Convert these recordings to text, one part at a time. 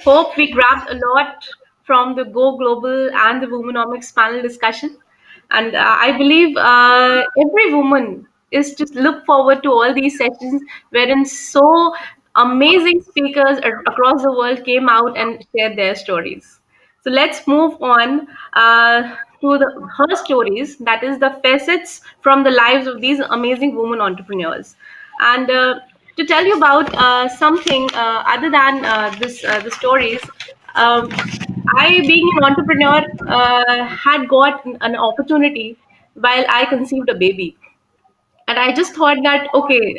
Hope we grabbed a lot from the Go Global and the Womenomics panel discussion. And I believe every woman is to look forward to all these sessions wherein so amazing speakers across the world came out and shared their stories. So let's move on to her stories, that is the facets from the lives of these amazing women entrepreneurs. And to tell you about something other than the stories, um, I, being an entrepreneur, had got an opportunity while I conceived a baby, and I just thought that okay,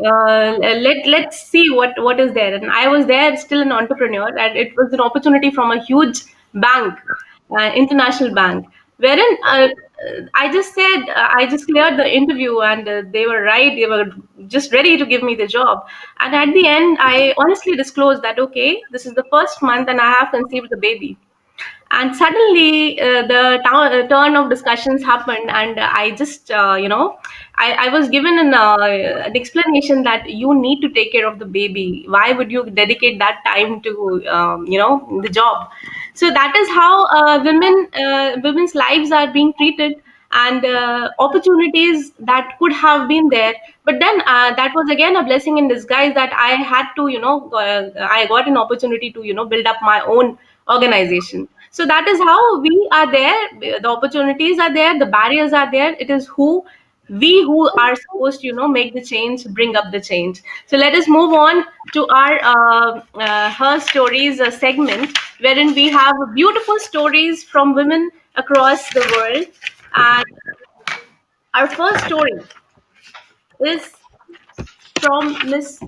let's see what is there. And I was there still an entrepreneur, and it was an opportunity from a huge bank, international bank, wherein I just said I just cleared the interview, and they were right, they were just ready to give me the job. And at the end, I honestly disclosed that okay, this is the first month and I have conceived the baby. And suddenly the turn of discussions happened, and I just I was given an explanation that you need to take care of the baby. Why would you dedicate that time to the job? So that is how women's lives are being treated, and opportunities that could have been there. But then that was again a blessing in disguise, that I had to I got an opportunity to build up my own organization. So that is how we are there. The opportunities are there, the barriers are there. It is who are supposed to make the change, bring up the change. So let us move on to our her stories segment, wherein we have beautiful stories from women across the world. And our first story is from Miss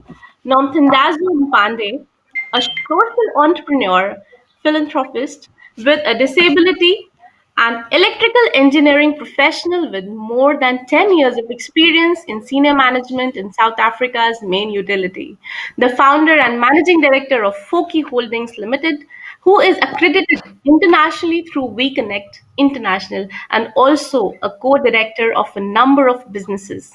Nomthandazo Mpande, a social entrepreneur, philanthropist with a disability, and electrical engineering professional with more than 10 years of experience in senior management in South Africa's main utility. The founder and managing director of Foki Holdings Limited, who is accredited internationally through WeConnect International, and also a co-director of a number of businesses.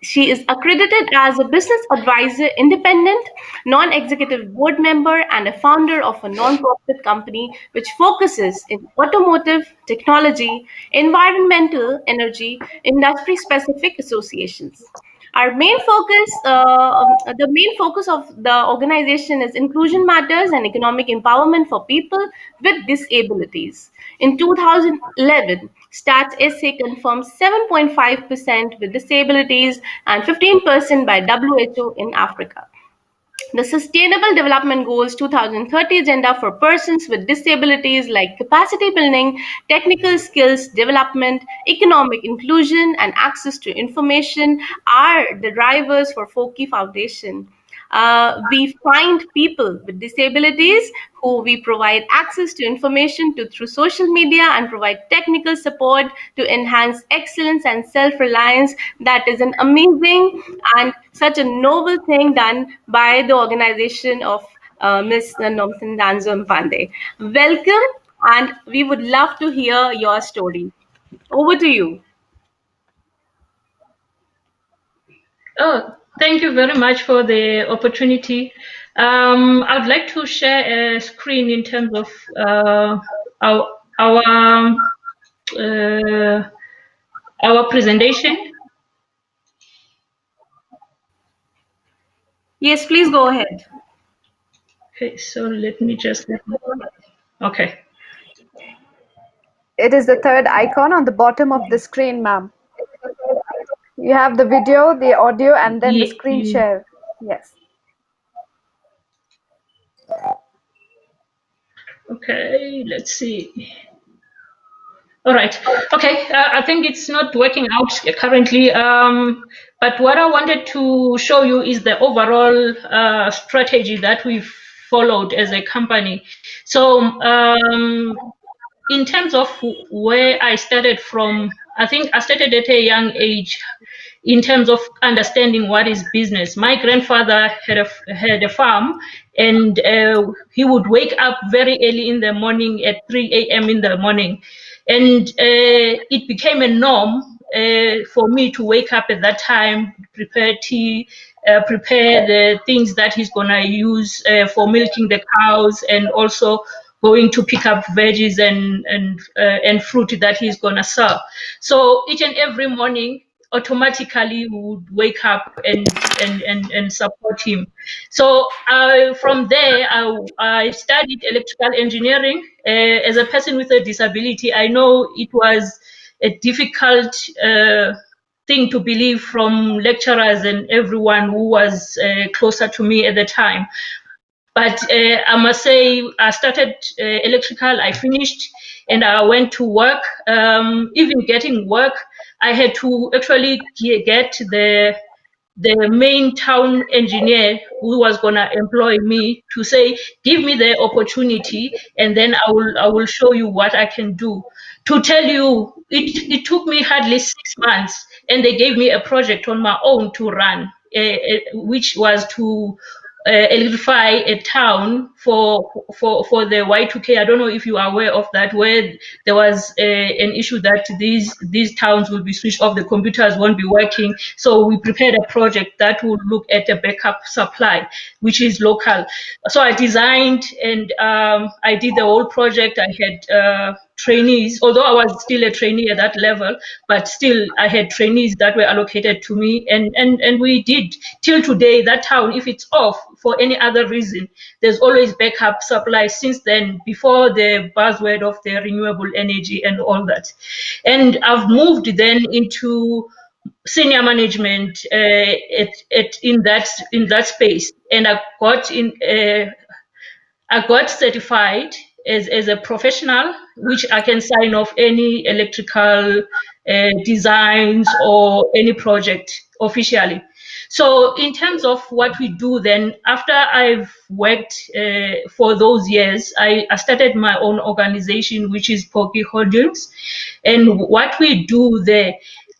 She is accredited as a business advisor, independent, non executive board member, and a founder of a non-profit company which focuses in automotive, technology, environmental, energy, industry specific associations. The main focus of the organization is inclusion matters and economic empowerment for people with disabilities. In 2011, Stats SA confirmed 7.5% with disabilities and 15% by WHO in Africa. The Sustainable Development Goals 2030 agenda for persons with disabilities, like capacity building, technical skills development, economic inclusion, and access to information, are the drivers for Foki Foundation. We find people with disabilities who we provide access to information to through social media, and provide technical support to enhance excellence and self-reliance. That is an amazing and such a noble thing done by the organization of Ms. Nomthan Danzo Mpande. Welcome, and we would love to hear your story. Over to you. Oh, thank you very much for the opportunity. I'd like to share a screen in terms of our uh, our presentation. Yes, please go ahead. Okay, so let me just. Okay. It is the third icon on the bottom of the screen, ma'am. You have the video, the audio, and then the screen share. Yes. Okay, let's see. All right. Okay. I think it's not working out currently. But what I wanted to show you is the overall strategy that we've followed as a company. So, in terms of where I started from, I think I started at a young age in terms of understanding what is business. My grandfather had a farm, and he would wake up very early in the morning at 3 a.m. in the morning. And it became a norm for me to wake up at that time, prepare tea, prepare the things that he's gonna use for milking the cows, and also going to pick up veggies and fruit that he's gonna sell. So each and every morning, automatically we would wake up and support him. So from there, I studied electrical engineering. As a person with a disability, I know it was a difficult thing to believe from lecturers and everyone who was closer to me at the time. But I must say, I started electrical, I finished, and I went to work. Even getting work, I had to actually get the main town engineer who was gonna employ me to say, give me the opportunity, and then I will show you what I can do. To tell you, it took me hardly 6 months, and they gave me a project on my own to run, which was to electrify a town for the Y2K. I don't know if you are aware of that, where there was an issue that these towns will be switched off, the computers won't be working. So we prepared a project that would look at a backup supply, which is local. So I designed and I did the whole project. I had trainees, although I was still a trainee at that level, but still I had trainees that were allocated to me, and we did till today. That town, if it's off for any other reason, there's always backup supply since then, before the buzzword of the renewable energy and all that. And I've moved then into senior management in that space, and I got certified as a professional, which I can sign off any electrical designs or any project officially. So in terms of what we do then, after I've worked for those years, I started my own organization, which is Poki Holdings. And what we do there,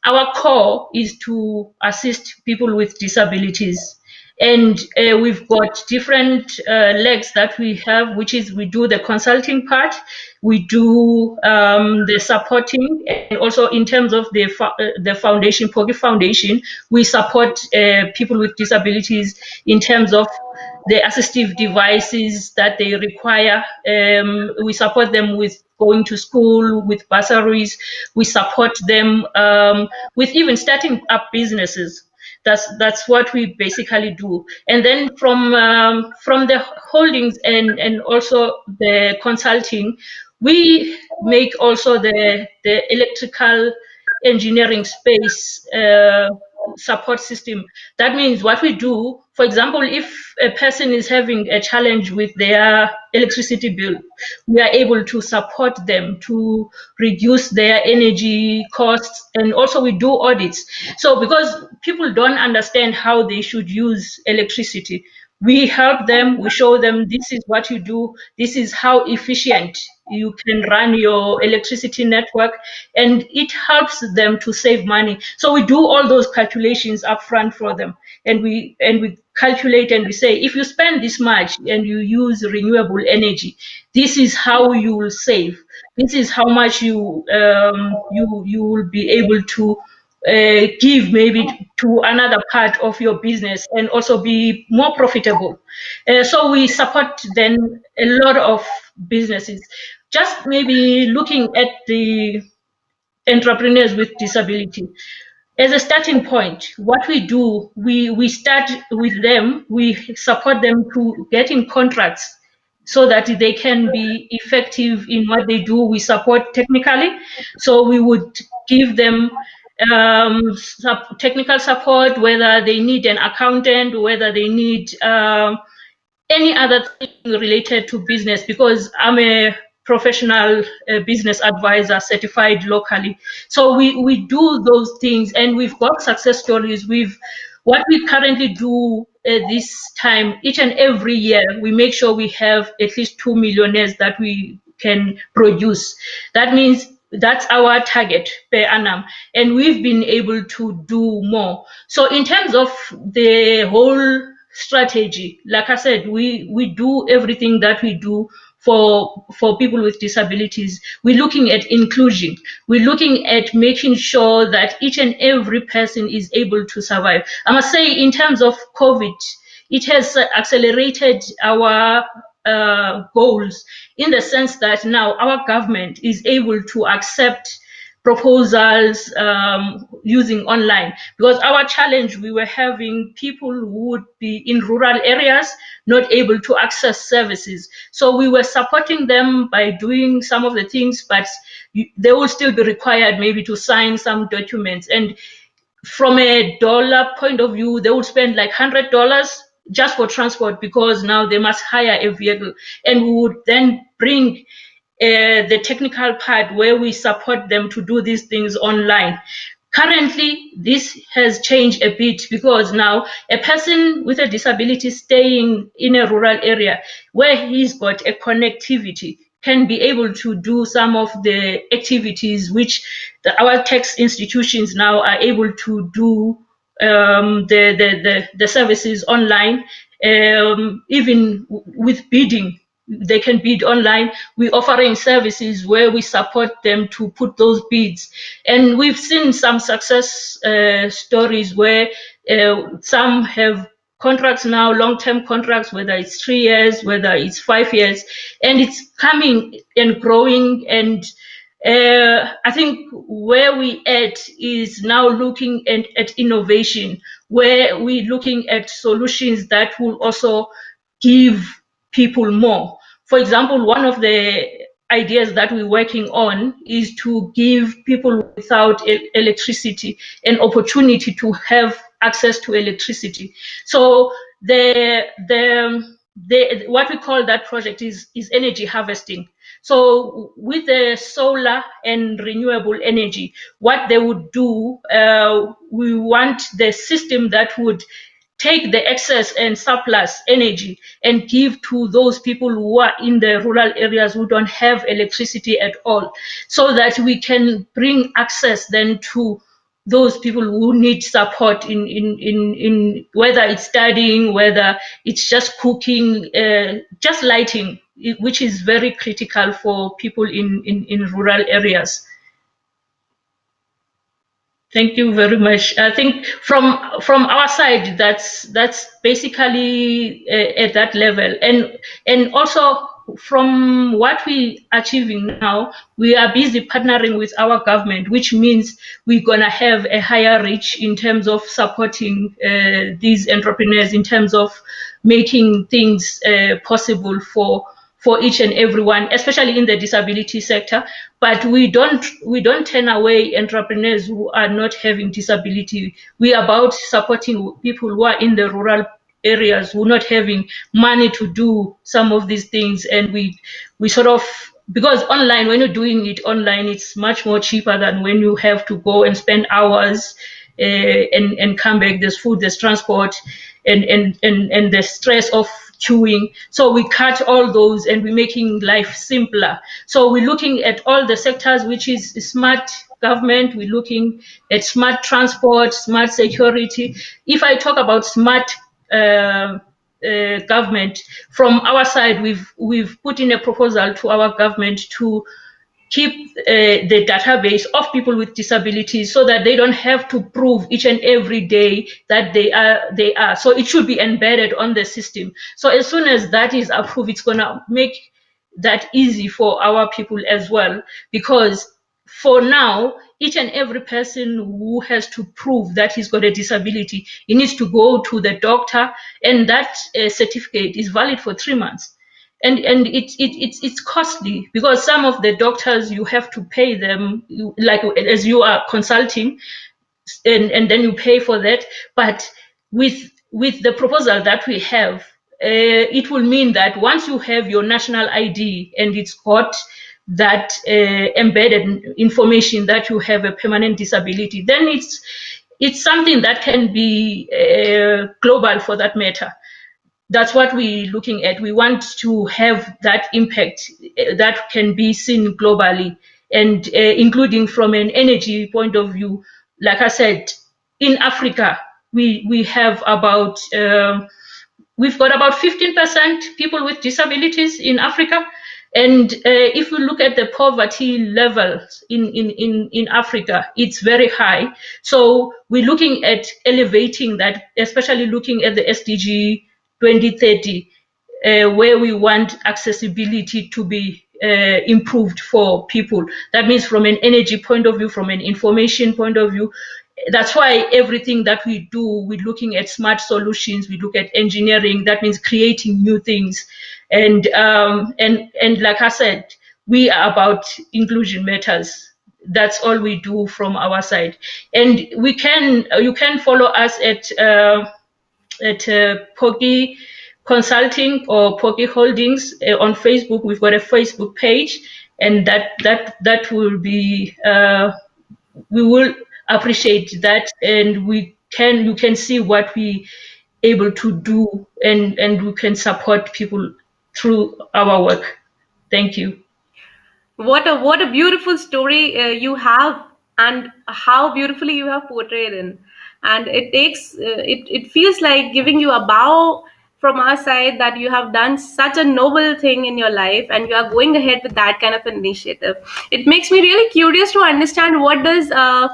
our core is to assist people with disabilities. And we've got different legs that we have, which is we do the consulting part, we do the supporting, and also in terms of the foundation, Pogi Foundation, we support people with disabilities in terms of the assistive devices that they require. We support them with going to school, with bursaries. We support them with even starting up businesses. That's what we basically do. And then from the holdings and also the consulting, we make also the electrical engineering space support system. That means what we do, for example, if a person is having a challenge with their electricity bill, we are able to support them to reduce their energy costs, and also we do audits. So because people don't understand how they should use electricity, we help them, we show them this is what you do, this is how efficient you can run your electricity network, and it helps them to save money. So we do all those calculations upfront for them, and we calculate and we say, if you spend this much and you use renewable energy, this is how you will save. This is how much you will be able to give maybe to another part of your business and also be more profitable. So we support then a lot of businesses. Just maybe looking at the entrepreneurs with disability. As a starting point, what we do, we start with them, we support them to getting contracts so that they can be effective in what they do. We support technically, so we would give them technical support, whether they need an accountant, whether they need any other thing related to business, because I'm a professional business advisor certified locally. So we do those things, and we've got success stories. What we currently do this time, each and every year, we make sure we have at least 2 millionaires that we can produce. That means that's our target per annum, and we've been able to do more. So in terms of the whole strategy, like I said, we do everything that we do for people with disabilities. We're looking at inclusion. We're looking at making sure that each and every person is able to survive. I must say, in terms of COVID, it has accelerated our goals, in the sense that now our government is able to accept proposals using online, because our challenge, we were having people who would be in rural areas not able to access services, so we were supporting them by doing some of the things, but they will still be required maybe to sign some documents, and from a dollar point of view, they would spend like $100 just for transport, because now they must hire a vehicle, and we would then bring the technical part where we support them to do these things online. Currently, this has changed a bit, because now a person with a disability staying in a rural area where he's got a connectivity can be able to do some of the activities which our tax institutions now are able to do, the services online, even with bidding. They can bid online. We're offering services where we support them to put those bids. And we've seen some success stories where some have contracts now, long-term contracts, whether it's 3 years, whether it's 5 years, and it's coming and growing. And I think where we at is now looking at innovation, where we're looking at solutions that will also give people more. For example, one of the ideas that we're working on is to give people without electricity an opportunity to have access to electricity. So what we call that project is energy harvesting. So with the solar and renewable energy, what they would do, we want the system that would take the excess and surplus energy and give to those people who are in the rural areas who don't have electricity at all, so that we can bring access then to those people who need support in whether it's studying, whether it's just cooking, just lighting, which is very critical for people in rural areas. Thank you very much. I think from our side, that's basically at that level, and also from what we achieving now, we are busy partnering with our government, which means we're gonna have a higher reach in terms of supporting these entrepreneurs, in terms of making things possible for each and everyone, especially in the disability sector. But we don't turn away entrepreneurs who are not having disability. We are about supporting people who are in the rural areas who are not having money to do some of these things. And we sort of, because online, when you're doing it online, it's much more cheaper than when you have to go and spend hours and come back. There's food, there's transport, and the stress of queuing. So we cut all those and we're making life simpler. So we're looking at all the sectors, which is smart government. We're looking at smart transport, smart security. If I talk about smart government, from our side, we've put in a proposal to our government to keep the database of people with disabilities, so that they don't have to prove each and every day that they are. So it should be embedded on the system. So as soon as that is approved, it's going to make that easy for our people as well, because for now, each and every person who has to prove that he's got a disability, he needs to go to the doctor, and that certificate is valid for 3 months. And it's costly, because some of the doctors, you have to pay them, like as you are consulting, and then you pay for that. But with the proposal that we have, it will mean that once you have your national ID and it's got that embedded information that you have a permanent disability, then it's something that can be global, for that matter. That's what we're looking at. We want to have that impact that can be seen globally, and including from an energy point of view. Like I said, in Africa, we have about we've got about 15% people with disabilities in Africa. And if you look at the poverty levels in Africa, it's very high. So we're looking at elevating that, especially looking at the SDG 2030, where we want accessibility to be improved for people. That means from an energy point of view, from an information point of view. That's why everything that we do, we're looking at smart solutions. We look at engineering. That means creating new things, and like I said, we are about inclusion matters. That's all we do from our side, and you can follow us at Pogi Consulting or Pogi Holdings on Facebook. We've got a Facebook page, and that will be we will appreciate that, and you can see what we able to do, and we can support people through our work. Thank you. What a beautiful story you have, and how beautifully you have portrayed in. And it takes it feels like giving you a bow from our side, that you have done such a noble thing in your life and you are going ahead with that kind of an initiative. It makes me really curious to understand, what does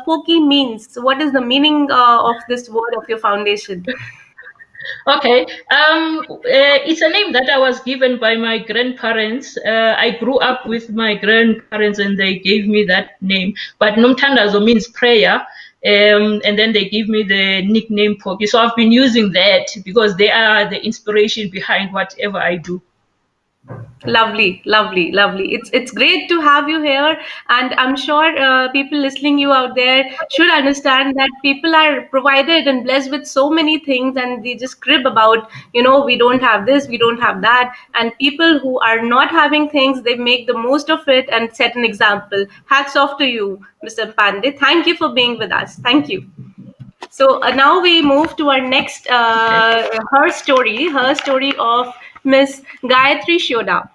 Poki means. What is the meaning of this word of your foundation? Okay. It's a name that I was given by my grandparents. I grew up with my grandparents and they gave me that name. But Nomtandazo means prayer. And then they give me the nickname Poki. So I've been using that because they are the inspiration behind whatever I do. Lovely, lovely, lovely. It's great to have you here, and I'm sure people listening you out there should understand that people are provided and blessed with so many things, and they just crib about, we don't have this, we don't have that, and people who are not having things, they make the most of it and set an example. Hats off to you, Mr. Pandey. Thank you for being with us. Thank you. So now we move to our next, her story of Miss Gayatri Shoda.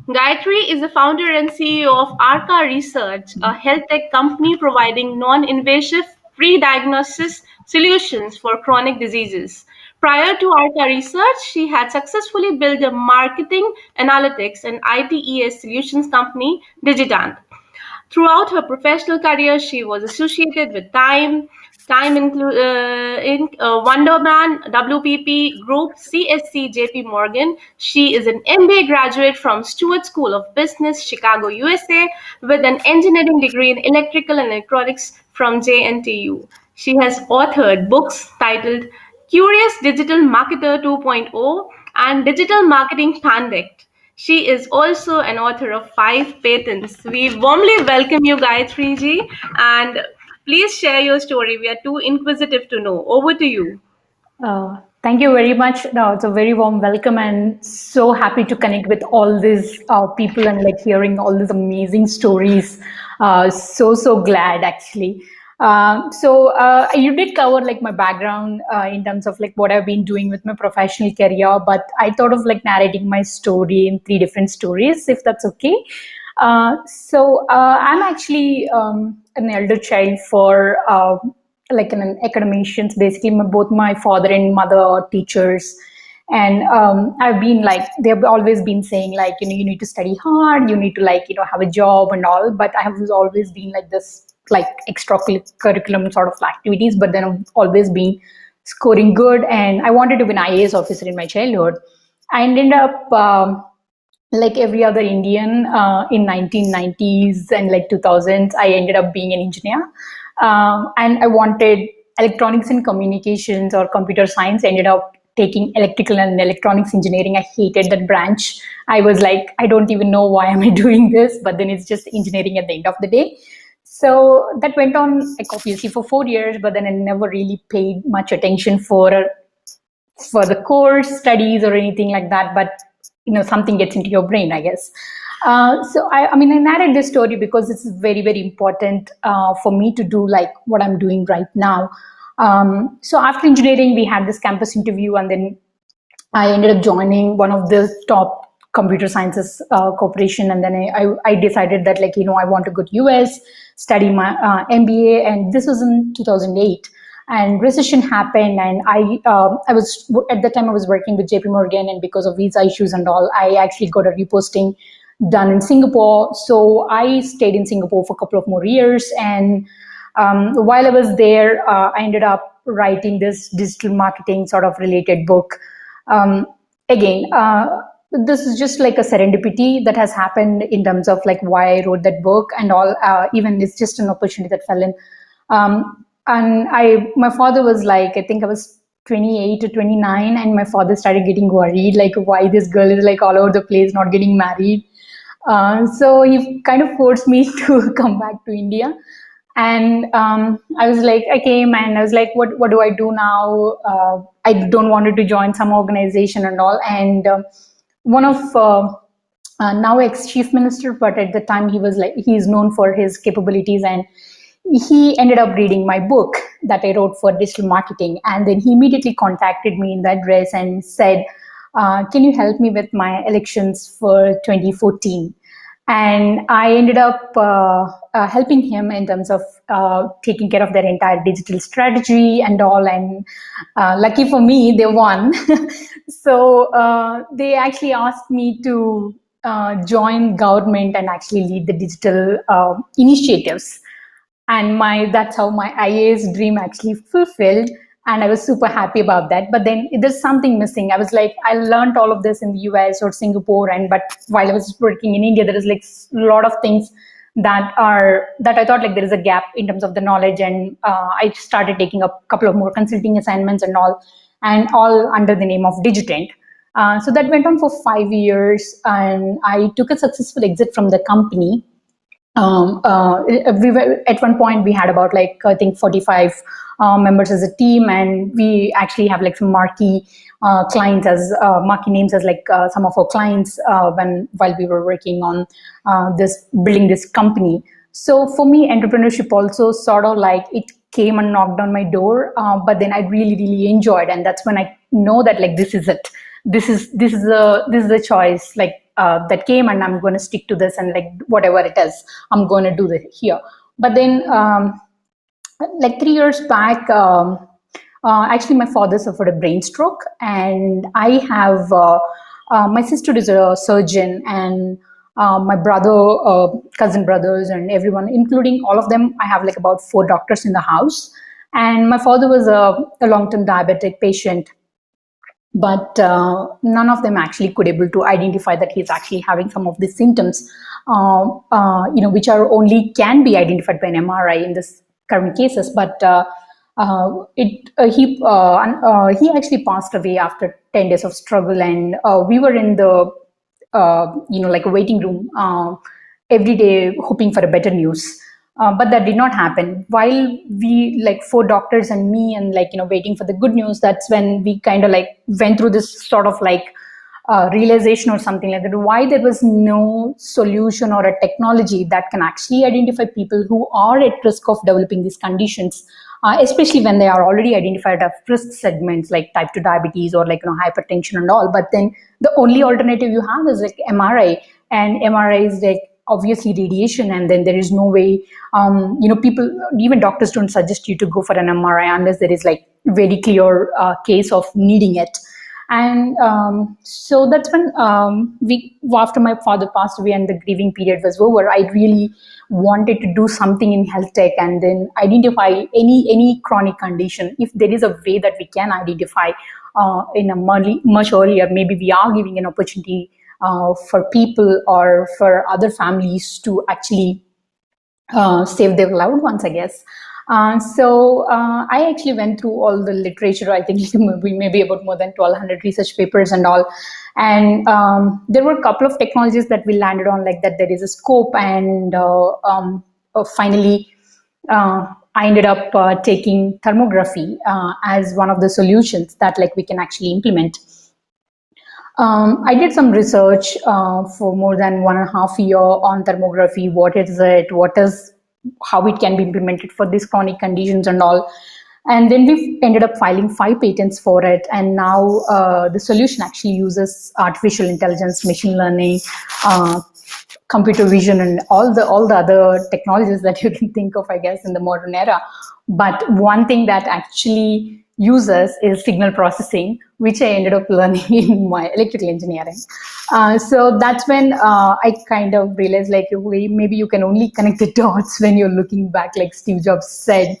Gayatri is the founder and CEO of Arca Research, a health tech company providing non-invasive pre-diagnosis solutions for chronic diseases. Prior to Arca Research, she had successfully built a marketing, analytics, and ITES solutions company, Digitant. Throughout her professional career, she was associated with Inc., Wonderman, WPP Group, CSC, JP Morgan. She is an MBA graduate from Stewart School of Business, Chicago, USA, with an engineering degree in electrical and electronics from JNTU. She has authored books titled Curious Digital Marketer 2.0 and Digital Marketing Pandect. She is also an author of 5 patents. We warmly welcome you, Gayatri ji, and please share your story. We are too inquisitive to know. Over to you. Thank you very much. No, it's a very warm welcome, and so happy to connect with all these people and like hearing all these amazing stories. So glad actually. You did cover like my background in terms of like what I've been doing with my professional career, but I thought of like narrating my story in 3 different stories, if that's okay. I'm actually an elder child for like an academicians. Basically, both my father and mother are teachers. And I've been like, they've always been saying like, you need to study hard, you need to like, have a job and all. But I have always been like this, like extracurriculum sort of activities, but then I've always been scoring good. And I wanted to be an IAS officer in my childhood. I ended up like every other Indian in 1990s and like 2000s, I ended up being an engineer. And I wanted electronics and communications or computer science. Ended up taking electrical and electronics engineering. I hated that branch. I was like, I don't even know why am I doing this, but then it's just engineering at the end of the day. So that went on like obviously for 4 years, but then I never really paid much attention for the course studies or anything like that. But something gets into your brain, I guess. I narrated this story because it's very, very important for me to do like what I'm doing right now. So after engineering, we had this campus interview, and then I ended up joining one of the top computer sciences corporation. And then I decided that like, I want to go to US, study my MBA. And this was in 2008. And recession happened, and I was at the time I was working with JP Morgan, and because of visa issues and all, I actually got a reposting done in Singapore. So I stayed in Singapore for a couple of more years. And while I was there, I ended up writing this digital marketing sort of related book. Again, this is just like a serendipity that has happened in terms of like why I wrote that book and all. Even it's just an opportunity that fell in. And my father was like, I think I was 28 to 29, and my father started getting worried, like why this girl is like all over the place, not getting married. So he kind of forced me to come back to India. And I was like, I came and I was like, what do I do now? I don't wanted to join some organization and all. And one of now ex-chief minister, but at the time he was like, he's known for his capabilities, and he ended up reading my book that I wrote for digital marketing. And then he immediately contacted me in that dress and said, can you help me with my elections for 2014? And I ended up helping him in terms of taking care of their entire digital strategy and all. And lucky for me, they won. So they actually asked me to join government and actually lead the digital initiatives. And that's how my IAS dream actually fulfilled. And I was super happy about that. But then there's something missing. I was like, I learned all of this in the US or Singapore. But while I was working in India, there is like a lot of things that I thought like there is a gap in terms of the knowledge. And I started taking a couple of more consulting assignments and all under the name of Digitent. So that went on for 5 years, and I took a successful exit from the company. We were at one point we had about like I think 45 members as a team, and we actually have like some marquee clients as marquee names as like some of our clients while we were working on building this company. So for me, entrepreneurship also sort of like it came and knocked on my door, but then I really enjoyed, and that's when I know that like this is it. This is the choice like that came, and I'm going to stick to this, and like whatever it is, I'm going to do it here. But then like 3 years back, actually my father suffered a brain stroke, and I have my sister is a surgeon, and my brother, cousin brothers, and everyone, including all of them, I have like about 4 doctors in the house. And my father was a long-term diabetic patient, but none of them actually could able to identify that he's actually having some of these symptoms, which are only can be identified by an MRI in this current cases. But he actually passed away after 10 days of struggle, and we were in the like a waiting room every day hoping for a better news. But that did not happen. While we like 4 doctors and me and like waiting for the good news, that's when we kind of like went through this sort of like realization or something like that, why there was no solution or a technology that can actually identify people who are at risk of developing these conditions, especially when they are already identified as risk segments like type 2 diabetes or like hypertension and all. But then the only alternative you have is like MRI, and MRI is like obviously radiation, and then there is no way, people, even doctors don't suggest you to go for an MRI unless there is like very clear case of needing it. And so that's when after my father passed away and the grieving period was over, I really wanted to do something in health tech and then identify any chronic condition. If there is a way that we can identify in a much earlier, maybe we are giving an opportunity for people or for other families to actually save their loved ones, I guess. So I actually went through all the literature. I think we maybe about more than 1,200 research papers and all. And there were a couple of technologies that we landed on, like that there is a scope. And finally, I ended up taking thermography as one of the solutions that like we can actually implement. I did some research for more than 1.5 years on thermography. What is it? How it can be implemented for these chronic conditions and all. And then we ended up filing 5 patents for it. And now the solution actually uses artificial intelligence, machine learning, computer vision, and all the other technologies that you can think of, I guess, in the modern era. But one thing that actually uses is signal processing, which I ended up learning in my electrical engineering. So that's when I kind of realized, like, maybe you can only connect the dots when you're looking back, like Steve Jobs said.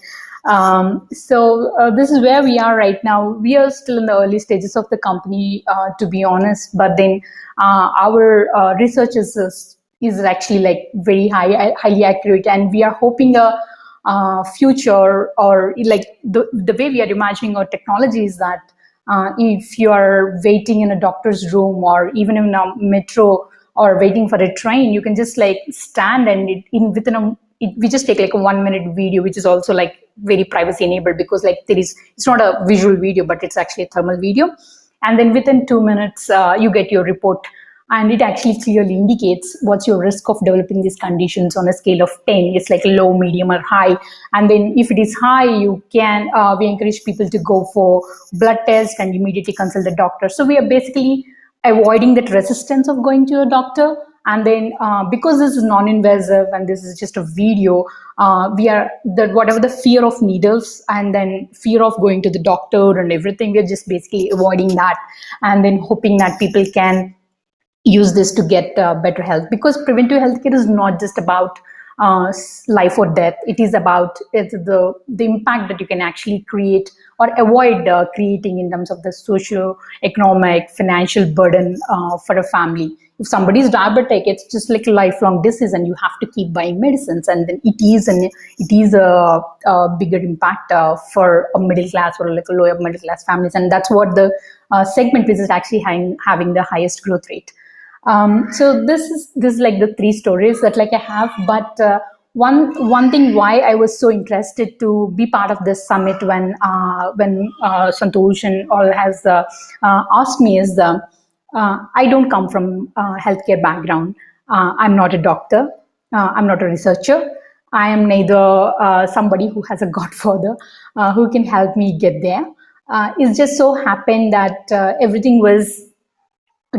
So this is where we are right now. We are still in the early stages of the company, to be honest. But then our research is actually like very highly accurate, and we are hoping a future, or like the way we are imagining our technology is that if you are waiting in a doctor's room or even in a metro or waiting for a train, you can just like stand and we just take like a 1 minute video, which is also like very privacy enabled, because like it's not a visual video, but it's actually a thermal video. And then within 2 minutes, you get your report, and it actually clearly indicates what's your risk of developing these conditions on a scale of 10. It's like low, medium, or high. And then if it is high, we encourage people to go for blood test and immediately consult the doctor. So we are basically avoiding that resistance of going to a doctor. And then because this is non-invasive and this is just a video, whatever the fear of needles and then fear of going to the doctor and everything, we're just basically avoiding that, and then hoping that people can use this to get better health, because preventive healthcare is not just about life or death. It is about the impact that you can actually create or avoid creating in terms of the socio-economic, financial burden for a family. If somebody is diabetic, it's just like a lifelong disease, and you have to keep buying medicines, and then it is a bigger impact for a middle class or like a lower middle class families, and that's what the segment which is actually having the highest growth rate. So this is like the three stories that like I have, but one thing why I was so interested to be part of this summit when Santosh and all has asked me is I don't come from a healthcare background. I'm not a doctor. I'm not a researcher. I am neither somebody who has a godfather who can help me get there. It's just so happened that everything was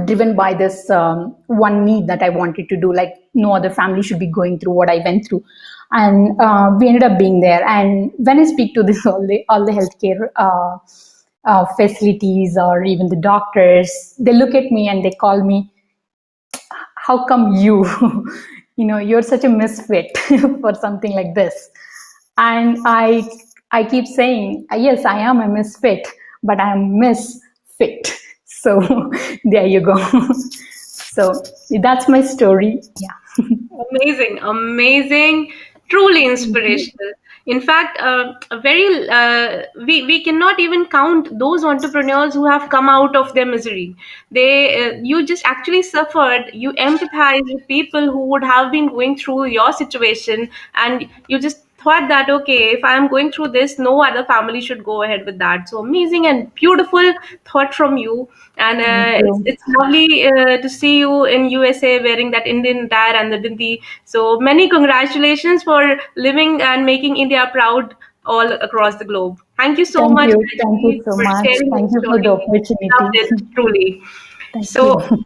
driven by this one need that I wanted to do. Like no other family should be going through what I went through, and we ended up being there. And when I speak to this all the healthcare facilities or even the doctors, they look at me and they call me, "How come you, you're such a misfit for something like this?" And I keep saying, yes, I am a misfit, but I am misfit. So there you go. So that's my story. Yeah. Amazing, truly inspirational. In fact, we cannot even count those entrepreneurs who have come out of their misery. You just actually suffered. You empathize with people who would have been going through your situation, and you just thought that, okay, if I'm going through this, no other family should go ahead with that. So amazing and beautiful thought from you. And it's lovely to see you in USA wearing that Indian attire and the bindi. So many congratulations for living and making India proud all across the globe. Thank you so much, Thank you so for much. sharing Thank your you for story. the opportunity. Loved it, truly. Thank So you.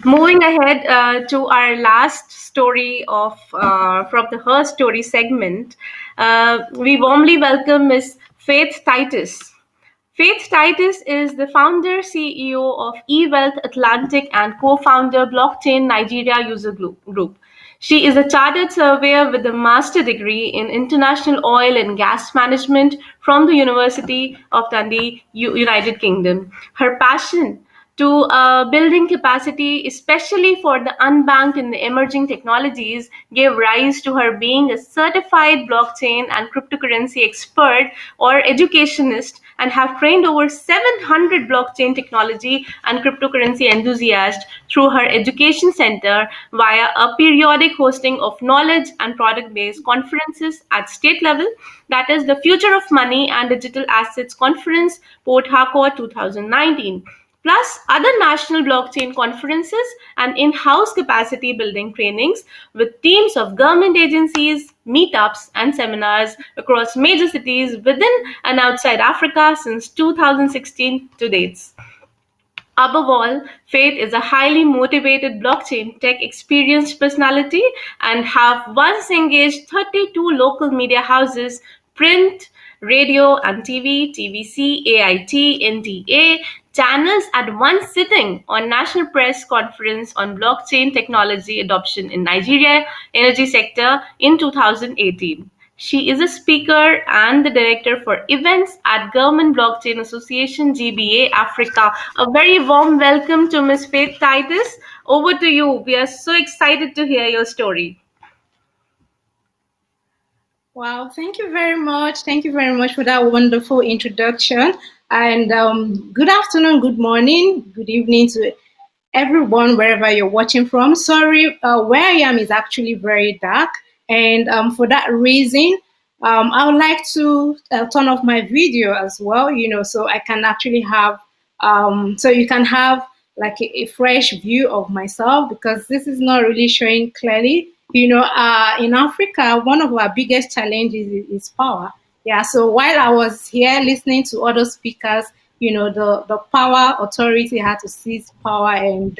moving ahead to our last story of from the Her Story segment, we warmly welcome Ms. Faith Titus. Faith Titus is the founder CEO of eWealth Atlantic and co-founder Blockchain Nigeria User Group. She is a chartered surveyor with a master degree in international oil and gas management from the University of Dundee, United Kingdom. Her passion to building capacity, especially for the unbanked and the emerging technologies, gave rise to her being a certified blockchain and cryptocurrency expert or educationist, and have trained over 700 blockchain technology and cryptocurrency enthusiasts through her education center via a periodic hosting of knowledge and product-based conferences at state level, that is the Future of Money and Digital Assets Conference, Port Harcourt 2019. Plus other national blockchain conferences and in-house capacity building trainings with teams of government agencies, meetups, and seminars across major cities within and outside Africa since 2016 to date. Above all, Faith is a highly motivated blockchain tech experienced personality and have once engaged 32 local media houses, print, radio and TV, TVC, AIT, NTA, channels at one sitting on National Press Conference on Blockchain Technology Adoption in Nigeria Energy Sector in 2018. She is a speaker and the director for events at Government Blockchain Association GBA Africa. A very warm welcome to Ms. Faith Titus. Over to you. We are so excited to hear your story. Wow, thank you very much. Thank you very much for that wonderful introduction. And good afternoon, good morning, good evening to everyone, wherever you're watching from. Sorry, where I am is actually very dark. And for that reason, I would like to turn off my video as well, so I can actually have, so you can have like a fresh view of myself, because this is not really showing clearly. In Africa, one of our biggest challenges is power. Yeah, so while I was here listening to other speakers, the power authority had to seize power, and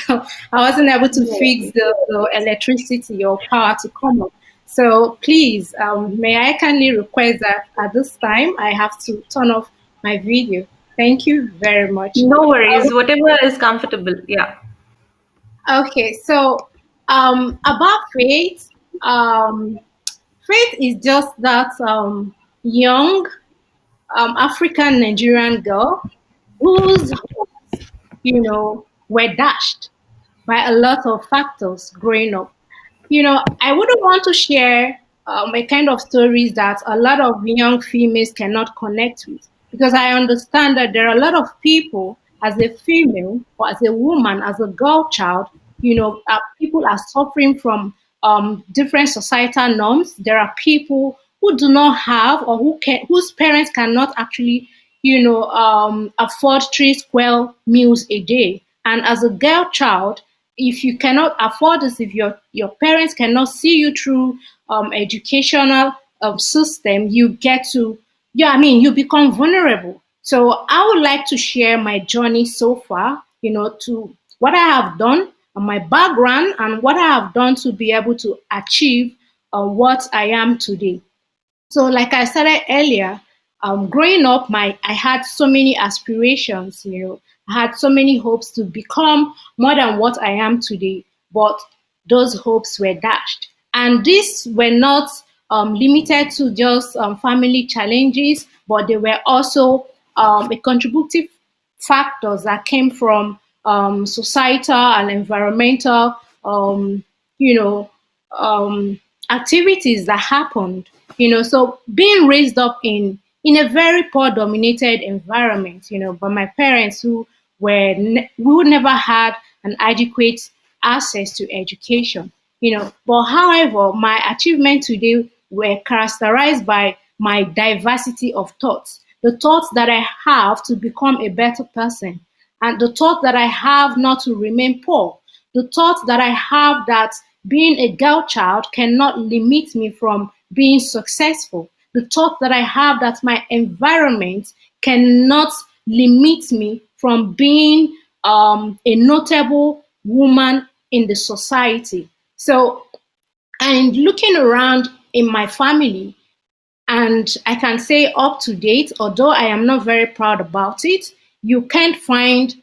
I wasn't able to fix the electricity or power to come up. So please, may I kindly request that at this time I have to turn off my video. Thank you very much. No worries, whatever is comfortable. Yeah. Okay, so about faith, faith is just that young African Nigerian girl whose hopes, were dashed by a lot of factors growing up. I wouldn't want to share a kind of stories that a lot of young females cannot connect with, because I understand that there are a lot of people, as a female or as a woman, as a girl child, people are suffering from different societal norms. There are people who do not have, or whose parents cannot actually, afford 3 square meals a day. And as a girl child, if you cannot afford this, if your parents cannot see you through educational system, you become vulnerable. So I would like to share my journey so far, to what I have done, and my background, and what I have done to be able to achieve what I am today. So, like I said earlier, growing up, I had so many aspirations. I had so many hopes to become more than what I am today, but those hopes were dashed. And these were not limited to just family challenges, but they were also a contributive factors that came from societal and environmental, you know, activities that happened. So being raised up in a very poor dominated environment, by my parents who never had an adequate access to education, But however, my achievements today were characterized by my diversity of thoughts, the thoughts that I have to become a better person, and the thought that I have not to remain poor, the thought that I have that being a girl child cannot limit me from being successful, the thought that I have that my environment cannot limit me from being a notable woman in the society. So, and looking around in my family, and I can say up to date, although I am not very proud about it, you can't find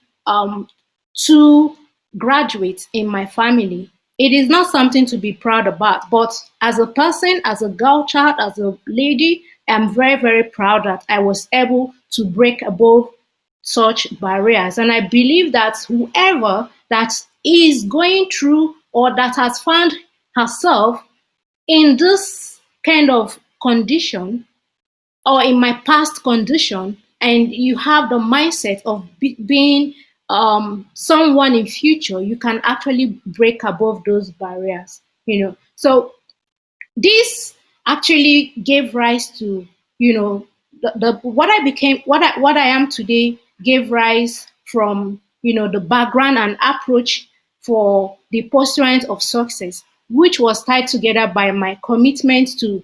two graduates in my family. It is not something to be proud about, but as a person, as a girl child, as a lady, I'm very, very proud that I was able to break above such barriers. And I believe that whoever that is going through, or that has found herself in this kind of condition, or in my past condition, and you have the mindset of being someone in future, you can actually break above those barriers. So this actually gave rise to, what I became, what I am today, gave rise from, the background and approach for the pursuit of success, which was tied together by my commitment to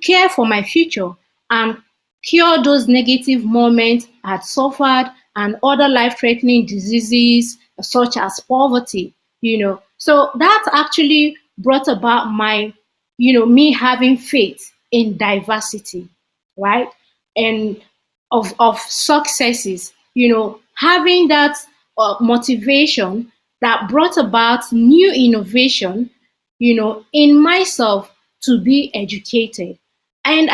care for my future and cure those negative moments I had suffered, and other life-threatening diseases such as poverty. So that actually brought about my, me having faith in diversity. right? And of successes, having that motivation that brought about new innovation, in myself to be educated. And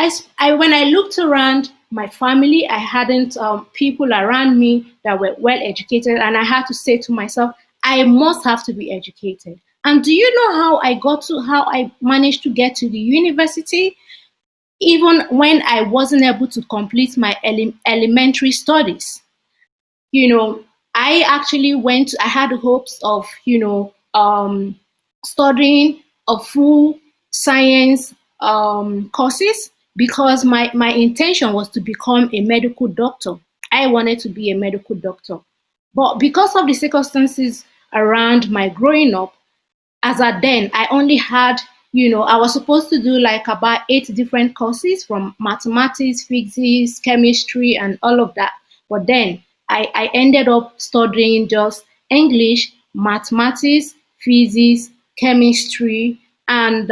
when I looked around my family, I hadn't people around me that were well educated, and I had to say to myself, I must have to be educated. And do you know how I managed to get to the university? Even when I wasn't able to complete my elementary studies, you know, I actually I had hopes of, studying a full science courses, because my intention was to become a medical doctor. I wanted to be a medical doctor. But because of the circumstances around my growing up, as at then, I only had, I was supposed to do like about 8 different courses, from mathematics, physics, chemistry, and all of that. But then I ended up studying just English, mathematics, physics, chemistry, and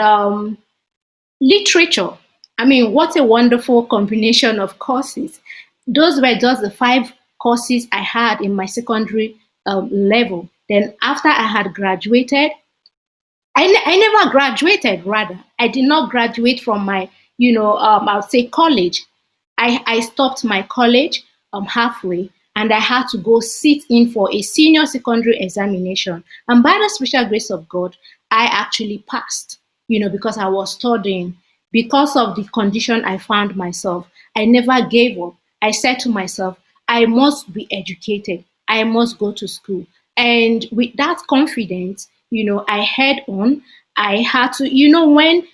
literature. I mean, what a wonderful combination of courses. Those were just the 5 courses I had in my secondary level. Then, after I had graduated, I never graduated, rather. I did not graduate from my, I would say college. I stopped my college halfway, and I had to go sit in for a senior secondary examination. And by the special grace of God, I actually passed, because I was studying. Because of the condition I found myself, I never gave up. I said to myself, I must be educated. I must go to school. And with that confidence, I head on. I had to, when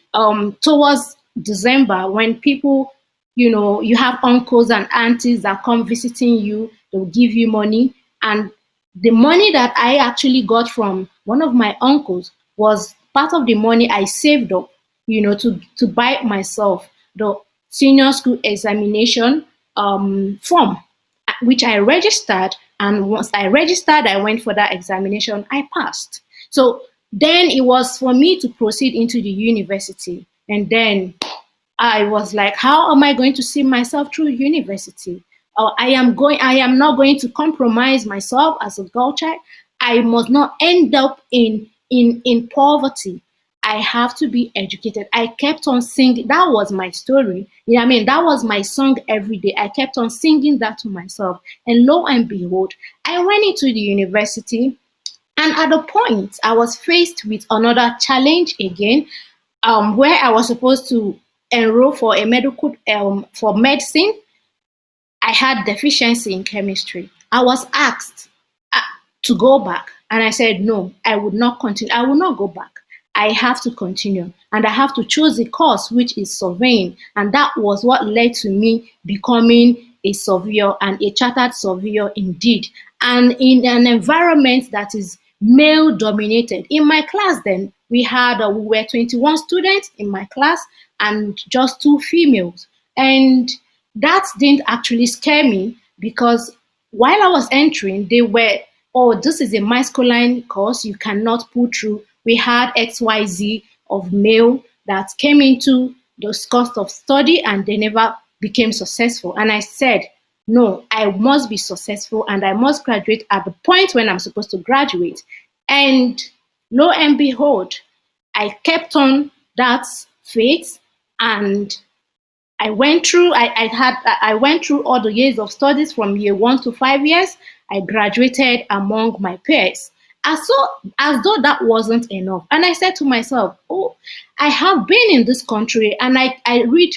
towards December, when people, you have uncles and aunties that come visiting you, they'll give you money. And the money that I actually got from one of my uncles was part of the money I saved up, to buy myself the senior school examination form, which I registered. And once I registered, I went for that examination. I passed. So then it was for me to proceed into the university. And then I was like, how am I going to see myself through university? I am not going to compromise myself as a girl child. I must not end up in poverty. I have to be educated. I kept on singing. That was my story. Yeah, I mean, that was my song every day. I kept on singing that to myself. And lo and behold, I went into the university. And at the point, I was faced with another challenge again, where I was supposed to enroll for a medical for medicine. I had deficiency in chemistry. I was asked to go back, and I said no. I would not continue. I will not go back. I have to continue, and I have to choose a course which is surveying, and that was what led to me becoming a surveyor, and a chartered surveyor indeed, and in an environment that is male dominated. In my class then, we were 21 students in my class, and just 2 females. And that didn't actually scare me, because while I was entering, they were, oh, this is a masculine course, you cannot pull through. We had XYZ of male that came into those course of study, and they never became successful. And I said, no, I must be successful, and I must graduate at the point when I'm supposed to graduate. And lo and behold, I kept on that faith, and I went through all the years of studies from year 1 to 5 years. I graduated among my peers. As though that wasn't enough. And I said to myself, oh, I have been in this country, and I read,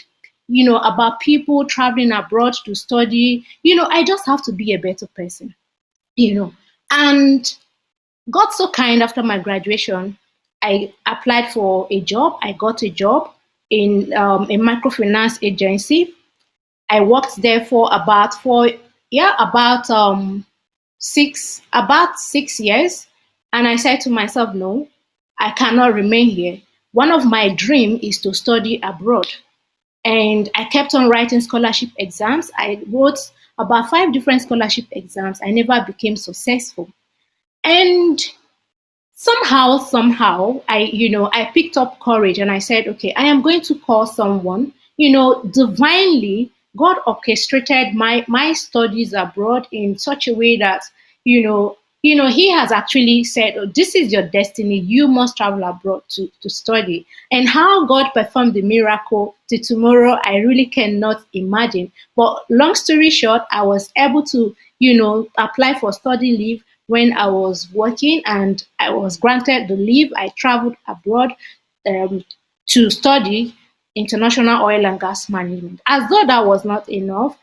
about people traveling abroad to study. I just have to be a better person, And God so kind, after my graduation, I applied for a job. I got a job in a microfinance agency. I worked there for about 6 years. And I said to myself, no, I cannot remain here. One of my dreams is to study abroad. And I kept on writing scholarship exams. I wrote about 5 different scholarship exams. I never became successful. And somehow, I picked up courage, and I said, okay, I am going to call someone, divinely, God orchestrated my studies abroad in such a way that, He has actually said, oh, this is your destiny. You must travel abroad to study. And how God performed the miracle to tomorrow, I really cannot imagine. But long story short, I was able to, apply for study leave when I was working, and I was granted the leave. I traveled abroad um, to study international oil and gas management. As though that was not enough,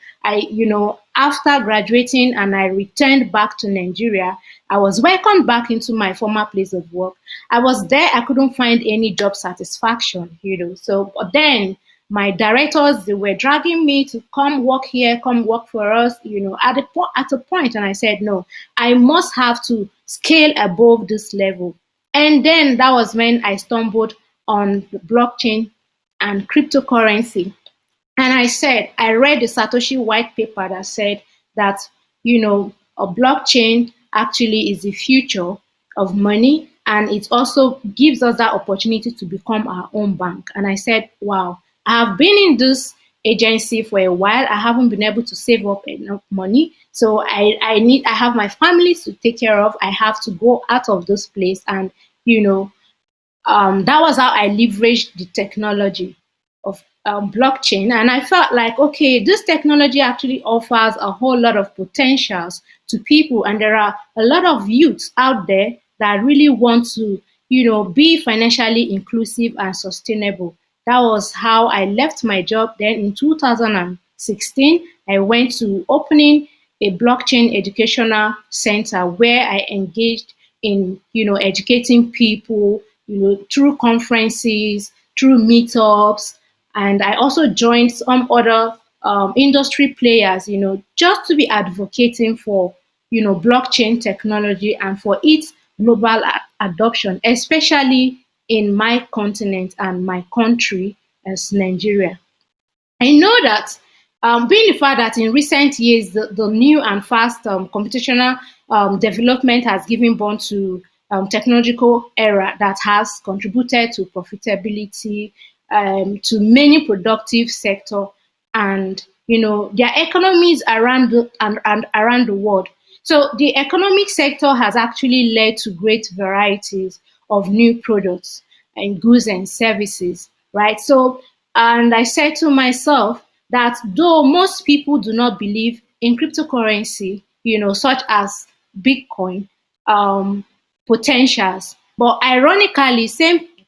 after graduating and I returned back to Nigeria, I was welcomed back into my former place of work. I was there, I couldn't find any job satisfaction, So, but then my directors, they were dragging me to come work here, come work for us, at a point, and I said, no, I must have to scale above this level. And then that was when I stumbled on the blockchain and cryptocurrency. And I read the Satoshi white paper that said that, a blockchain actually is the future of money. And it also gives us that opportunity to become our own bank. And I said, wow, I have been in this agency for a while. I haven't been able to save up enough money. So I have my family to take care of. I have to go out of this place. And, that was how I leveraged the technology of blockchain. And I felt like, okay, this technology actually offers a whole lot of potentials to people. And there are a lot of youths out there that really want to, be financially inclusive and sustainable. That was how I left my job. Then in 2016, I went to opening a blockchain educational center where I engaged in, educating people, through conferences, through meetups, and I also joined some other industry players, just to be advocating for, blockchain technology and for its global adoption, especially in my continent and my country as Nigeria. I know that, being the fact that in recent years the new and fast computational development has given birth to technological era that has contributed to profitability, to many productive sector, and their economies and around the world. So the economic sector has actually led to great varieties of new products and goods and services, right? So, and I said to myself that though most people do not believe in cryptocurrency, such as Bitcoin, um, potentials, but ironically,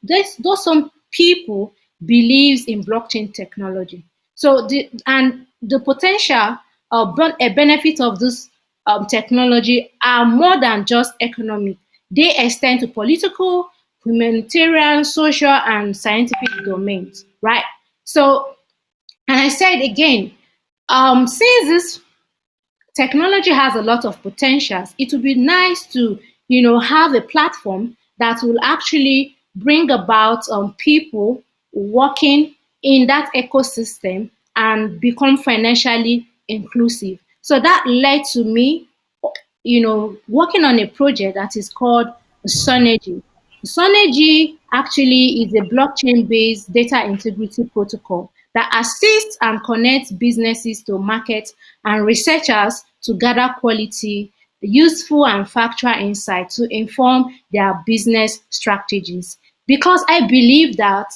though some people believes in blockchain technology. So the potential benefit of this technology are more than just economic. They extend to political, humanitarian, social, and scientific domains, right? So, and I said again, since this technology has a lot of potentials, it would be nice to, have a platform that will actually bring about people working in that ecosystem and become financially inclusive. So that led to me, working on a project that is called Sonergy. Sonergy actually is a blockchain-based data integrity protocol that assists and connects businesses to market and researchers to gather quality, useful and factual insight to inform their business strategies. Because I believe that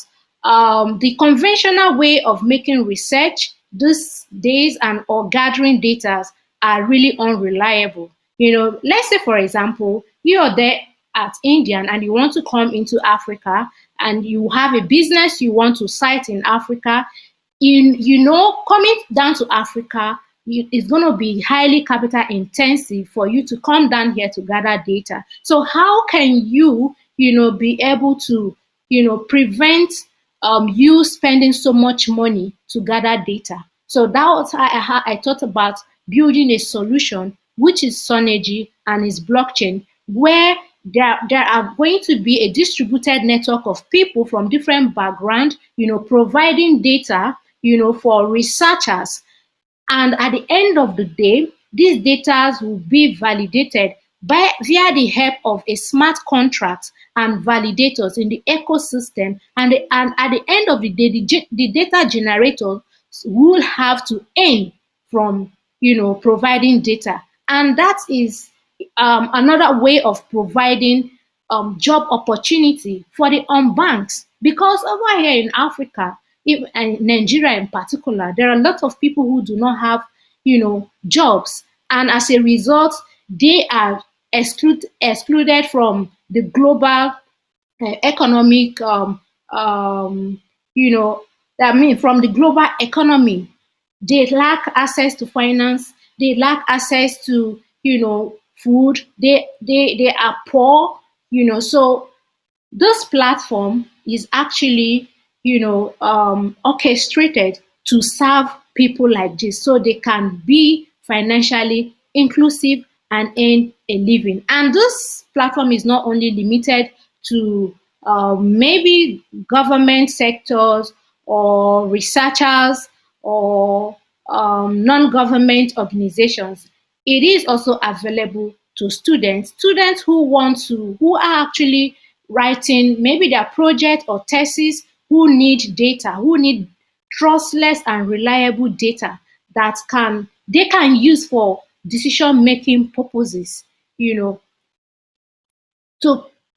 the conventional way of making research these days and or gathering data are really unreliable. Let's say, for example, you're there at Indian and you want to come into Africa and you have a business you want to site in Africa. Coming down to Africa, it's going to be highly capital intensive for you to come down here to gather data. So how can you, be able to, prevent you spending so much money to gather data? So that was how I thought about building a solution, which is Sonergy and its blockchain, where there are going to be a distributed network of people from different backgrounds, providing data, for researchers. And at the end of the day, these data will be validated via the help of a smart contract and validators in the ecosystem. And at the end of the day, the data generator will have to earn from providing data. And that is another way of providing job opportunity for the unbanked. Because over here in Africa, and Nigeria in particular, there are a lot of people who do not have jobs, and as a result, they are excluded from the global economic you know I mean from the global economy. They lack access to finance, they lack access to food, they are poor. So this platform is actually orchestrated to serve people like this, so they can be financially inclusive and earn a living. And this platform is not only limited to maybe government sectors or researchers or non-government organizations. It is also available to students who are actually writing maybe their project or thesis, who need data, who need trustless and reliable data that they can use for decision making purposes, to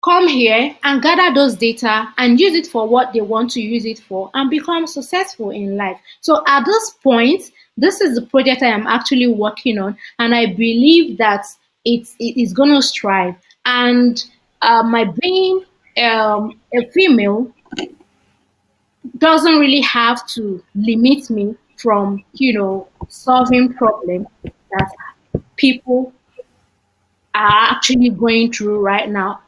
come here and gather those data and use it for what they want to use it for and become successful in life. So at this point, this is the project I am actually working on, and I believe that it is going to strive. And my being a female doesn't really have to limit me from solving problems that people are actually going through right now.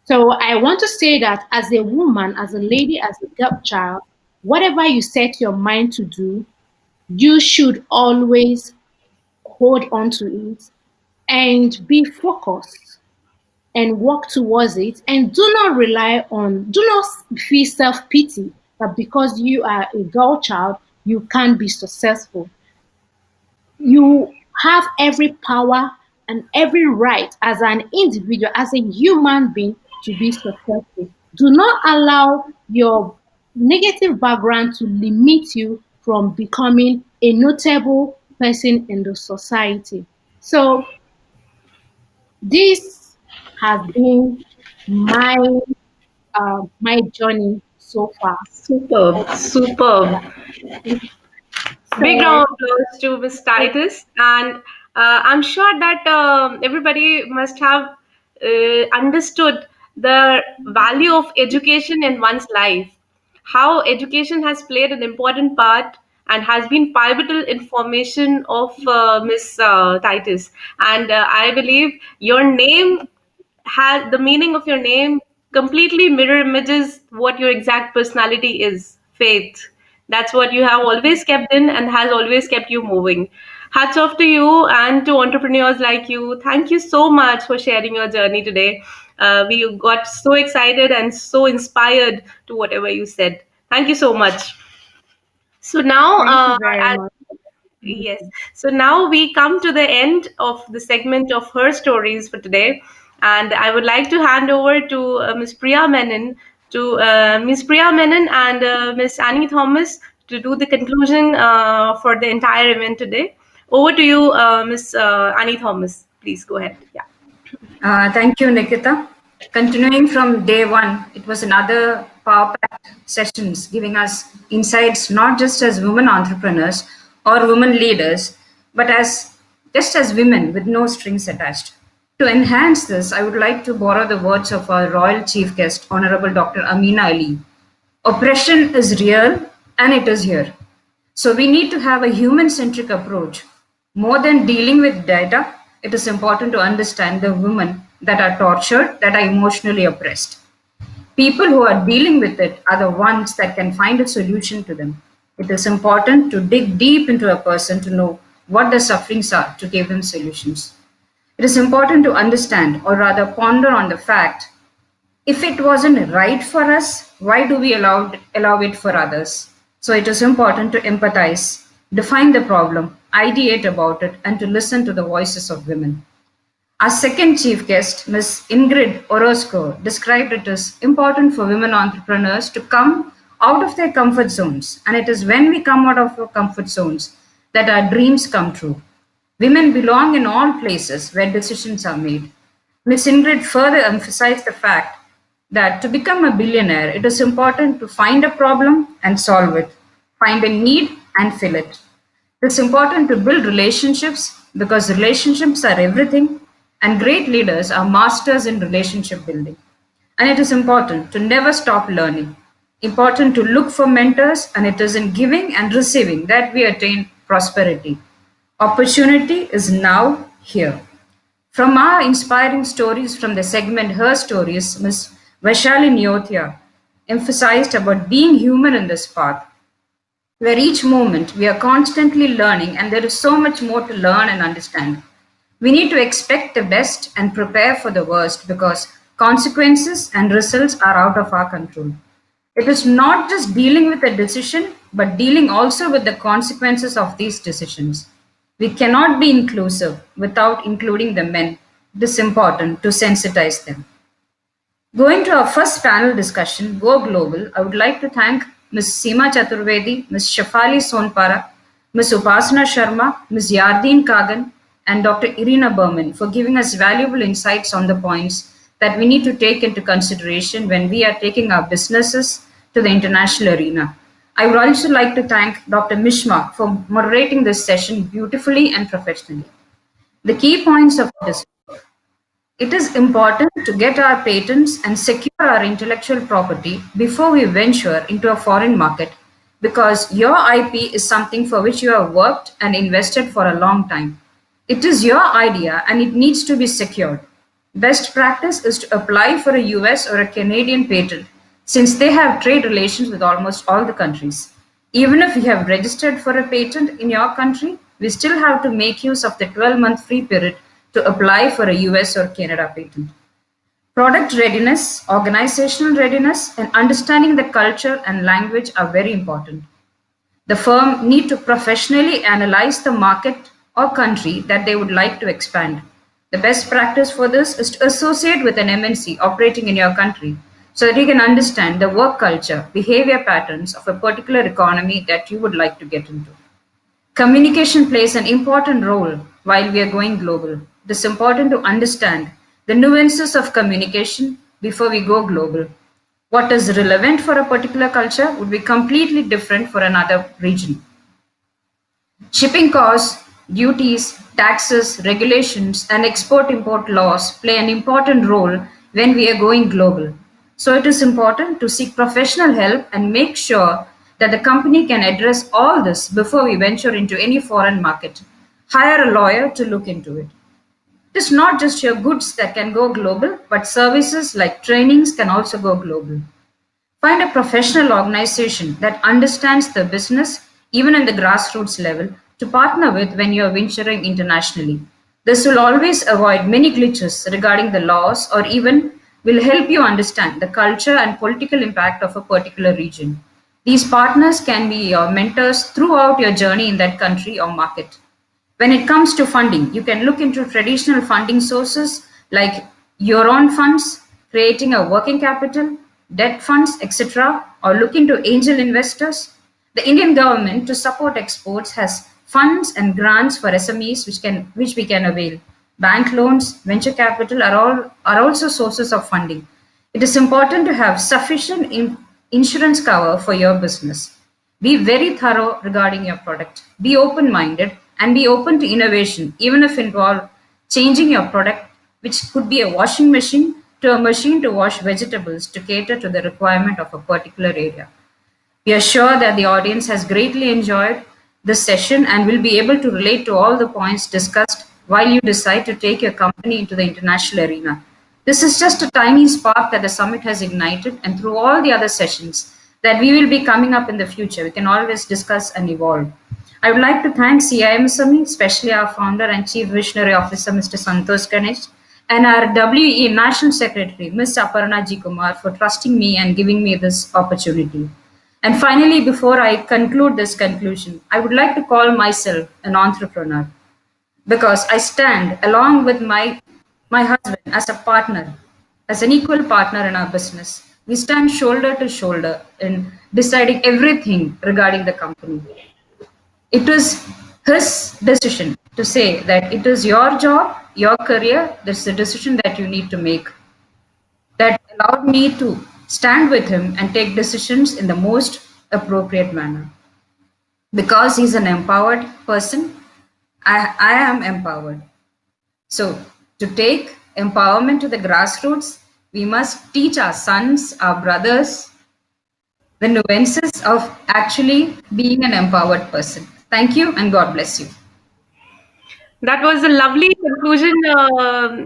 So I want to say that as a woman, as a lady, as a girl child, whatever you set your mind to do, you should always hold on to it and be focused and work towards it. And do not feel self-pity that because you are a girl child, you can't be successful. You have every power and every right as an individual, as a human being, to be successful. Do not allow your negative background to limit you from becoming a notable person in the society. So this has been my my journey so far. Superb, superb. Big So round of applause to Miss Titus, and I'm sure that everybody must have understood the value of education in one's life. How education has played an important part and has been pivotal in formation of Miss Titus. And I believe your name has the meaning of your name completely mirror images what your exact personality is, faith. That's what you have always kept in and has always kept you moving. Hats off to you and to entrepreneurs like you. Thank you so much for sharing your journey today. We got so excited and so inspired to whatever you said. Thank you so much. So now, thank you very much. yes. So now we come to the end of the segment of her stories for today, and I would like to hand over to Miss Priya Menon and Miss Annie Thomas to do the conclusion for the entire event today. Over to you, Miss Annie Thomas. Please go ahead. Yeah. Thank you, Nikita. Continuing from day one, it was another power-packed sessions giving us insights not just as women entrepreneurs or women leaders, but just as women with no strings attached. To enhance this, I would like to borrow the words of our royal chief guest, Honorable Dr. Amina Ali. Oppression is real and it is here. So we need to have a human-centric approach. More than dealing with data, it is important to understand the women that are tortured, that are emotionally oppressed. People who are dealing with it are the ones that can find a solution to them. It is important to dig deep into a person to know what their sufferings are to give them solutions. It is important to understand, or rather ponder on the fact, if it wasn't right for us, why do we allow it for others? So it is important to empathize, define the problem, ideate about it, and to listen to the voices of women. Our second chief guest, Ms. Ingrid Orozco, described it as important for women entrepreneurs to come out of their comfort zones. And it is when we come out of our comfort zones that our dreams come true. Women belong in all places where decisions are made. Ms. Ingrid further emphasized the fact that to become a billionaire, it is important to find a problem and solve it, find a need and fill it. It's important to build relationships because relationships are everything, and great leaders are masters in relationship building. And it is important to never stop learning, important to look for mentors, and it is in giving and receiving that we attain prosperity. Opportunity is now here. From our inspiring stories from the segment Her Stories, Ms. Vaishali Neothia emphasized about being human in this path, where each moment we are constantly learning and there is so much more to learn and understand. We need to expect the best and prepare for the worst because consequences and results are out of our control. It is not just dealing with a decision, but dealing also with the consequences of these decisions. We cannot be inclusive without including the men. It is important to sensitize them. Going to our first panel discussion, Go Global, I would like to thank Ms. Seema Chaturvedi, Ms. Shafali Sonpara, Ms. Upasana Sharma, Ms. Yardeen Kagan, and Dr. Irina Berman for giving us valuable insights on the points that we need to take into consideration when we are taking our businesses to the international arena. I would also like to thank Dr. Mishma for moderating this session beautifully and professionally. The key points of this: it is important to get our patents and secure our intellectual property before we venture into a foreign market because your IP is something for which you have worked and invested for a long time. It is your idea and it needs to be secured. Best practice is to apply for a US or a Canadian patent since they have trade relations with almost all the countries. Even if you have registered for a patent in your country, we still have to make use of the 12-month free period to apply for a US or Canada patent. Product readiness, organizational readiness, and understanding the culture and language are very important. The firm need to professionally analyze the market or country that they would like to expand. The best practice for this is to associate with an MNC operating in your country so that you can understand the work culture, behavior patterns of a particular economy that you would like to get into. Communication plays an important role while we are going global. It is important to understand the nuances of communication before we go global. What is relevant for a particular culture would be completely different for another region. Shipping costs, duties, taxes, regulations, and export-import laws play an important role when we are going global. So it is important to seek professional help and make sure that the company can address all this before we venture into any foreign market. Hire a lawyer to look into it. It is not just your goods that can go global, but services like trainings can also go global. Find a professional organization that understands the business, even in the grassroots level, to partner with when you are venturing internationally. This will always avoid many glitches regarding the laws or even will help you understand the culture and political impact of a particular region. These partners can be your mentors throughout your journey in that country or market. When it comes to funding, you can look into traditional funding sources like your own funds, creating a working capital, debt funds, etc., or look into angel investors. The Indian government to support exports has funds and grants for SMEs which we can avail. Bank loans, venture capital are also sources of funding. It is important to have sufficient insurance cover for your business. Be very thorough regarding your product. Be open-minded and be open to innovation, even if involve changing your product, which could be a washing machine to a machine to wash vegetables to cater to the requirement of a particular area. We are sure that the audience has greatly enjoyed this session and will be able to relate to all the points discussed while you decide to take your company into the international arena. This is just a tiny spark that the summit has ignited, and through all the other sessions that we will be coming up in the future, we can always discuss and evolve. I would like to thank CIMSME, especially our founder and Chief Visionary Officer, Mr. Santosh Ganesh, and our WE National Secretary, Ms. Aparna G. Kumar, for trusting me and giving me this opportunity. And finally, before I conclude this conclusion, I would like to call myself an entrepreneur because I stand along with my my husband as a partner, as an equal partner in our business. We stand shoulder to shoulder in deciding everything regarding the company. It was his decision to say that it is your job, your career, this is a decision that you need to make. That allowed me to stand with him and take decisions in the most appropriate manner. Because he's an empowered person, I am empowered. So, to take empowerment to the grassroots, we must teach our sons, our brothers, the nuances of actually being an empowered person. Thank you and God bless you. That was a lovely conclusion,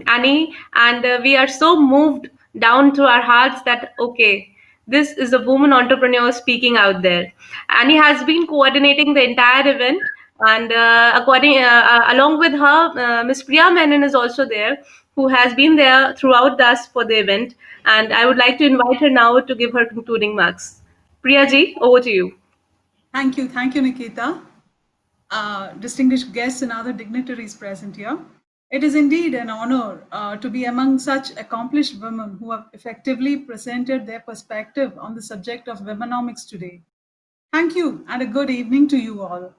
Annie, and we are so moved down to our hearts that, okay, this is a woman entrepreneur speaking out there. Annie has been coordinating the entire event, and along with her, Miss Priya Menon is also there, who has been there throughout us for the event. And I would like to invite her now to give her concluding remarks. Priya ji, over to you. Thank you, Nikita. Distinguished guests and other dignitaries present here. It is indeed an honor to be among such accomplished women who have effectively presented their perspective on the subject of womenomics today. Thank you and a good evening to you all.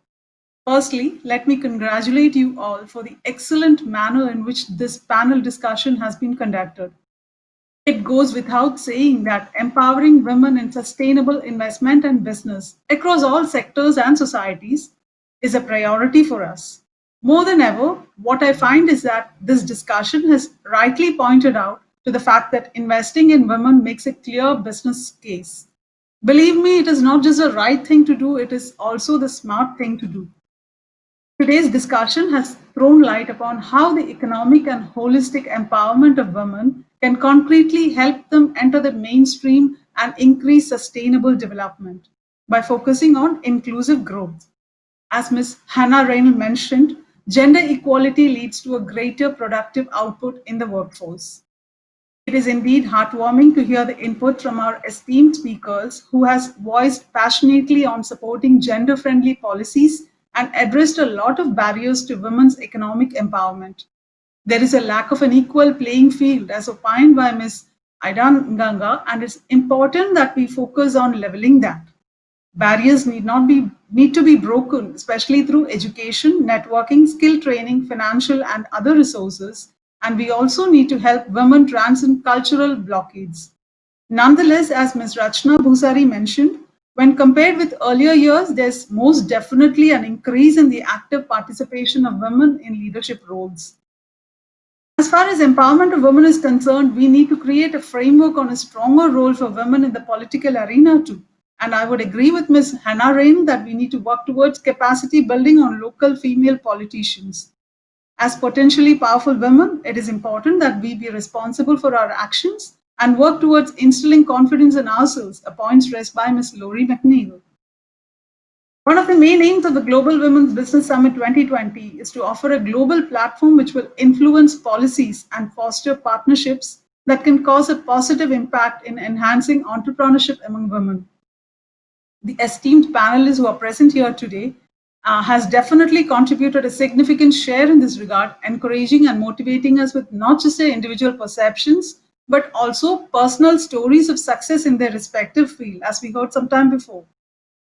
Firstly, let me congratulate you all for the excellent manner in which this panel discussion has been conducted. It goes without saying that empowering women in sustainable investment and business across all sectors and societies is a priority for us. More than ever, what I find is that this discussion has rightly pointed out to the fact that investing in women makes a clear business case. Believe me, it is not just the right thing to do, it is also the smart thing to do. Today's discussion has thrown light upon how the economic and holistic empowerment of women can concretely help them enter the mainstream and increase sustainable development by focusing on inclusive growth. As Ms. Hannah Rainell mentioned, gender equality leads to a greater productive output in the workforce. It is indeed heartwarming to hear the input from our esteemed speakers who has voiced passionately on supporting gender-friendly policies and addressed a lot of barriers to women's economic empowerment. There is a lack of an equal playing field as opined by Ms. Aidan Ganga, and it's important that we focus on leveling that. Barriers need to be broken, especially through education, networking, skill training, financial and other resources, and we also need to help women transcend cultural blockades. Nonetheless, as Ms. Rachna Bhusari mentioned, when compared with earlier years, there's most definitely an increase in the active participation of women in leadership roles. As far as empowerment of women is concerned, we need to create a framework on a stronger role for women in the political arena too. And I would agree with Ms. Hannah Rain that we need to work towards capacity building on local female politicians. As potentially powerful women, it is important that we be responsible for our actions and work towards instilling confidence in ourselves, a point stressed by Ms. Lori McNeil. One of the main aims of the Global Women's Business Summit 2020 is to offer a global platform which will influence policies and foster partnerships that can cause a positive impact in enhancing entrepreneurship among women. The esteemed panelists who are present here today has definitely contributed a significant share in this regard, encouraging and motivating us with not just their individual perceptions, but also personal stories of success in their respective field, as we heard some time before.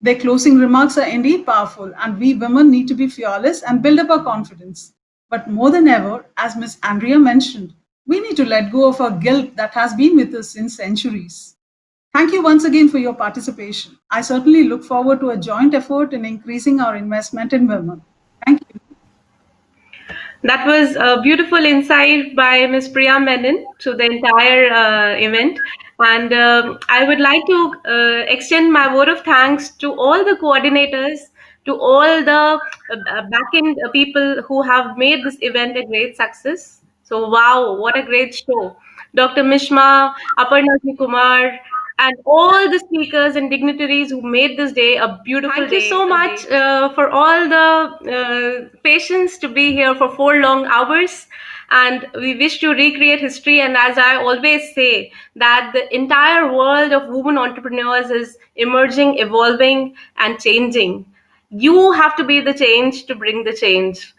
Their closing remarks are indeed powerful, and we women need to be fearless and build up our confidence. But more than ever, as Ms. Andrea mentioned, we need to let go of our guilt that has been with us since centuries. Thank you once again for your participation. I certainly look forward to a joint effort in increasing our investment in women. Thank you. That was a beautiful insight by Ms. Priya Menon to the entire event. And I would like to extend my word of thanks to all the coordinators, to all the back-end people who have made this event a great success. So, wow, what a great show. Dr. Mishma, Aparna Kumar, and all the speakers and dignitaries who made this day a beautiful day. Thank you so much for all the patience to be here for 4 long hours. And we wish to recreate history. And as I always say, that the entire world of women entrepreneurs is emerging, evolving, and changing. You have to be the change to bring the change.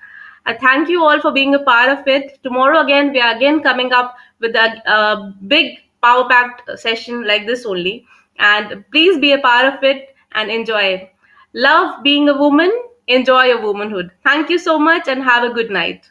I thank you all for being a part of it. Tomorrow again, we are again coming up with a big power-packed session like this only. And please be a part of it and enjoy it. Love being a woman. Enjoy your womanhood. Thank you so much and have a good night.